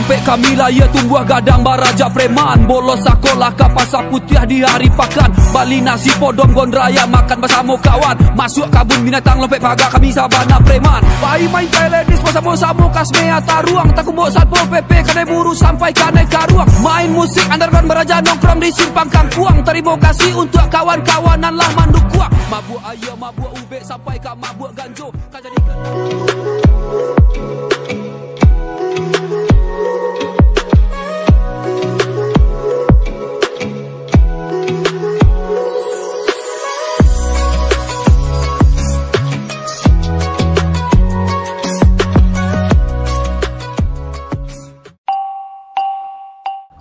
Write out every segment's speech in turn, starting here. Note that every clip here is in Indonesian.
Sampai kami laya tumbuh gadang baraja preman. Bolos sekolah kapas putih di hari pakan. Bali nasi podom gondraya makan bersama kawan. Masuk kabun binatang lempek pagar kami sabana preman. Bayi main teledis bersama-sama kasmea taruang. Tak kumbuk satpol PP kadai buru sampai kanai karuang. Main musik underground beraja nongkrong di simpang kangkuang. Terima kasih untuk kawan-kawanan lah manduk kuang. Mabuk ayam, mabuk ubek sampai ke mabuk ganjo. Kan jadi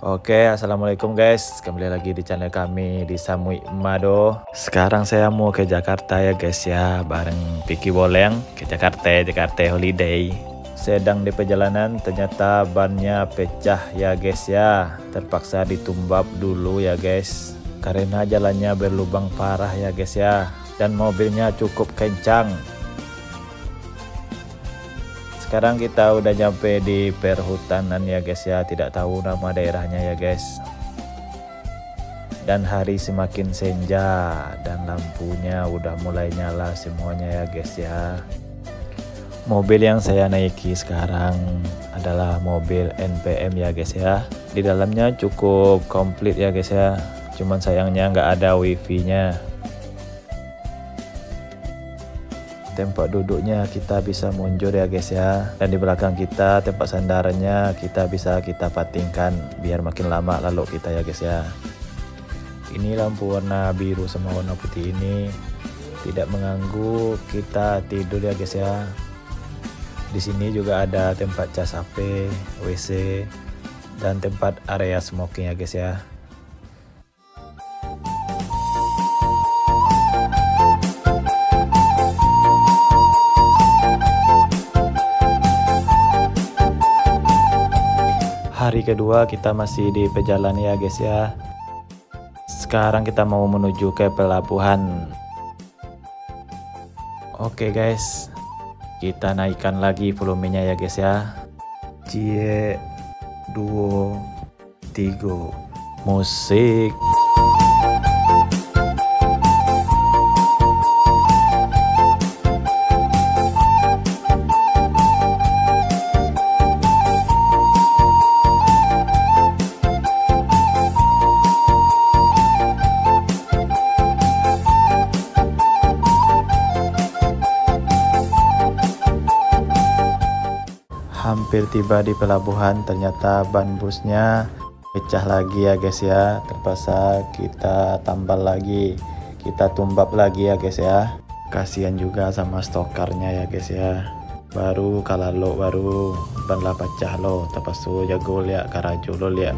Oke, assalamualaikum guys, kembali lagi di channel kami di Samui Mado. Sekarang saya mau ke Jakarta ya guys ya, bareng Vicky Boleng ke Jakarta holiday. Sedang di perjalanan ternyata bannya pecah ya guys ya, terpaksa ditumbap dulu ya guys, karena jalannya berlubang parah ya guys ya, dan mobilnya cukup kencang. Sekarang kita udah nyampe di perhutanan ya guys ya, tidak tahu nama daerahnya ya guys. Dan hari semakin senja dan lampunya udah mulai nyala semuanya ya guys ya. Mobil yang saya naiki sekarang adalah mobil NPM ya guys ya. Di dalamnya cukup komplit ya guys ya, cuman sayangnya nggak ada wifi nya. Tempat duduknya kita bisa mundur ya guys ya, dan di belakang kita tempat sandarannya kita patingkan biar makin lama lalu kita ya guys ya. Ini lampu warna biru sama warna putih ini tidak mengganggu kita tidur ya guys ya. Di sini juga ada tempat cas HP, WC, dan tempat area smoking ya guys ya. Hari kedua kita masih di perjalanan ya guys ya. Sekarang kita mau menuju ke pelabuhan. Oke guys, kita naikkan lagi volumenya ya guys ya. Cie 2 3 musik. Hampir tiba di pelabuhan, ternyata ban busnya pecah lagi ya guys ya. Terpaksa kita tambal lagi, kita tumbap lagi ya guys ya. Kasihan juga sama stokarnya ya guys ya. Baru kalau baru ban lah pecah lo, terpaksa jago liat karajo lo liat.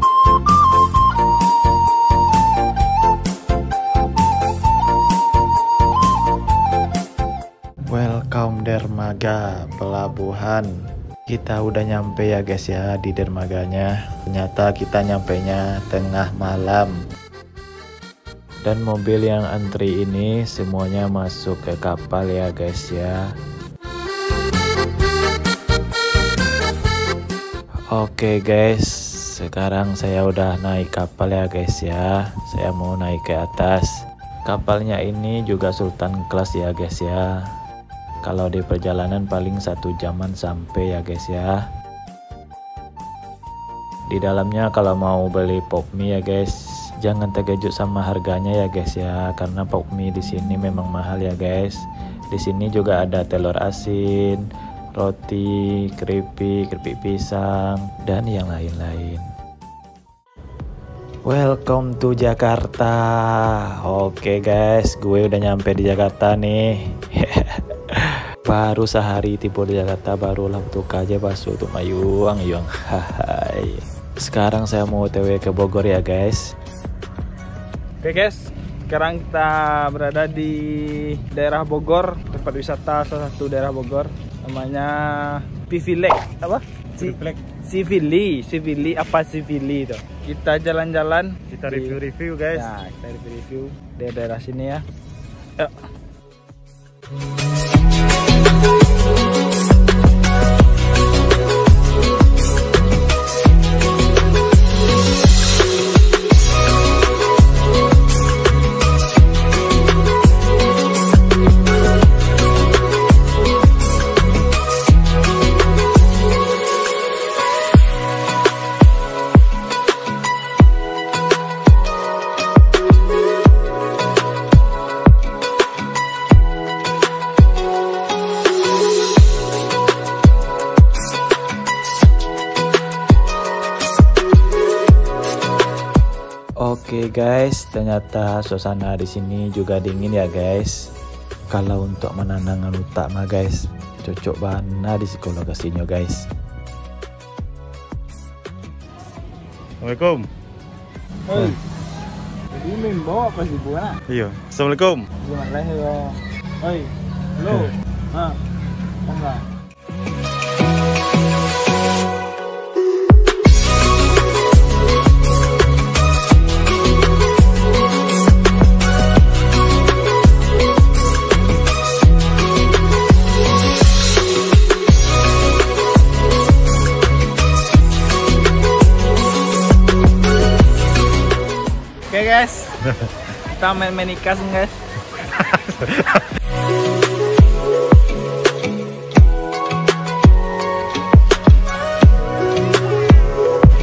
Welcome dermaga pelabuhan. Kita udah nyampe ya guys ya di dermaganya. Ternyata kita nyampenya tengah malam. Dan mobil yang antri ini semuanya masuk ke kapal ya guys ya. Oke guys, sekarang saya udah naik kapal ya guys ya. Saya mau naik ke atas. Kapalnya ini juga Sultan Class ya guys ya. Kalau di perjalanan paling 1 jaman sampai ya guys ya. Di dalamnya kalau mau beli pop mie ya guys, jangan terkejut sama harganya ya guys ya, karena pop mie di sini memang mahal ya guys. Di sini juga ada telur asin, roti, keripik pisang, dan yang lain-lain. Welcome to Jakarta. Oke guys, gue udah nyampe di Jakarta nih. Baru sehari tiba di Jakarta, barulah untuk aja basuh untuk mayuang. Hai. Sekarang saya mau TW ke Bogor ya guys. Oke guys, sekarang kita berada di daerah Bogor, tempat wisata salah satu daerah Bogor, namanya Civili apa? Civili apa Civili itu. Kita jalan-jalan, kita review guys. Nah, kita review di daerah sini ya. Yuk. Oke guys, ternyata suasana di sini juga dingin ya guys. Kalau untuk menenangkan otak mah guys, cocok banget di sekolah kesini guys. Assalamualaikum. Hei, jadi main bawa apa sih buana? Iya. Assalamualaikum. Gimana ya? Hei, halo. Enggak. Oke guys, kita main ikas guys.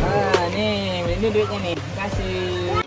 Nah nih, ini duitnya nih, kasih.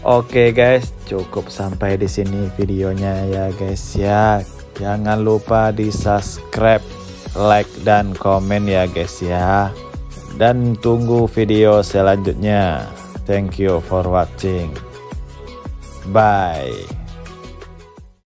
Oke guys, cukup sampai di sini videonya ya guys ya. Jangan lupa di subscribe, like dan komen ya guys ya. Dan tunggu video selanjutnya. Thank you for watching. Bye.